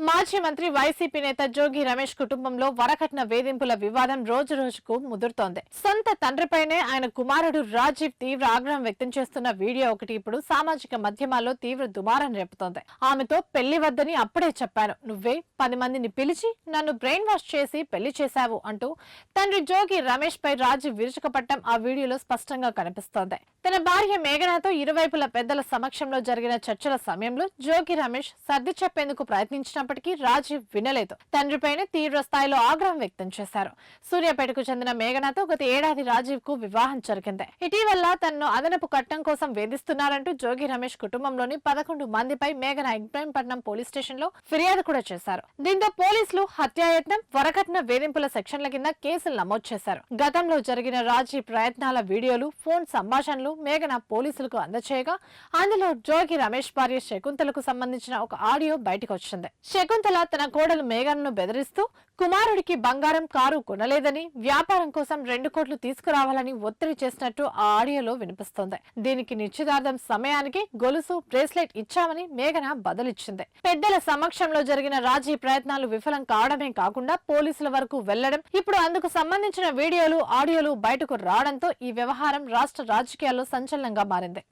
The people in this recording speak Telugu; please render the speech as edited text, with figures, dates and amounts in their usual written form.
మాజీ మంత్రి వైసీపీ నేత జోగి రమేష్ కుటుంబంలో వరకట్న వేధింపుల వివాదం రోజు రోజుకు ముదురుతోంది. సొంత తండ్రిపైనే ఆయన కుమారుడు రాజీవ్ తీవ్ర ఆగ్రహం వ్యక్తం చేస్తున్న వీడియో ఒకటి ఇప్పుడు సామాజిక మాధ్యమాల్లో తీవ్ర దుమారం రేపుతోంది. ఆమెతో పెళ్లి వద్దని అప్పుడే చెప్పాను, నువ్వే 10 మందిని పిలిచి నన్ను బ్రెయిన్ వాష్ చేసి పెళ్లి చేశావు అంటూ తండ్రి జోగి రమేష్ పై రాజీవ్ విరుచుకుపట్టం ఆ వీడియోలో స్పష్టంగా కనిపిస్తోంది. తన భార్య మేఘనాతో ఇరువైపుల పెద్దల సమక్షంలో జరిగిన చర్చల సమయంలో జోగి రమేష్ సర్ది చెప్పేందుకు ప్రయత్నించినప్పటికీ రాజీవ్ వినలేదు. తండ్రిపైన తీవ్ర స్థాయిలో ఆగ్రహం వ్యక్తం చేశారు. సూర్యాపేటకు చెందిన మేఘనాతో గత ఏడాది రాజీవ్ కు వివాహం జరిగింది. ఇటీవల తనను అదనపు కట్నం కోసం వేధిస్తున్నారంటూ జోగి రమేష్ కుటుంబంలోని 11 మందిపై మేఘన ఇబ్రాహీంపట్నం పోలీస్ స్టేషన్ లో ఫిర్యాదు కూడా చేశారు. దీంతో పోలీసులు హత్యాయత్నం, వరకట్న వేధింపుల సెక్షన్ల కింద కేసులు నమోదు చేశారు. గతంలో జరిగిన రాజీవ్ ప్రయత్నాల వీడియోలు, ఫోన్ సంభాషణలు మేఘన పోలీసులకు అందచేయగా అందులో జోగి రమేష్ భార్య శకుంతలకు సంబంధించిన ఒక ఆడియో బయటకు వచ్చింది. శకుంతల తన కోడలు మేఘనను బెదిరిస్తూ కుమారుడికి బంగారం, కారు కొనలేదని, వ్యాపారం కోసం 2 కోట్లు తీసుకురావాలని ఒత్తిడి చేసినట్టు ఆ ఆడియోలో వినిపిస్తోంది. దీనికి నిశ్చితార్థం సమయానికి గొలుసు, బ్రేస్లెట్ ఇచ్చామని మేఘన బదులిచ్చింది. పెద్దల సమక్షంలో జరిగిన రాజీ ప్రయత్నాలు విఫలం కావడమే కాకుండా పోలీసుల వరకు వెళ్లడం, ఇప్పుడు అందుకు సంబంధించిన వీడియోలు, ఆడియోలు బయటకు రావడంతో ఈ వ్యవహారం రాష్ట్ర రాజకీయాల్లో సంచలనంగా మారింది.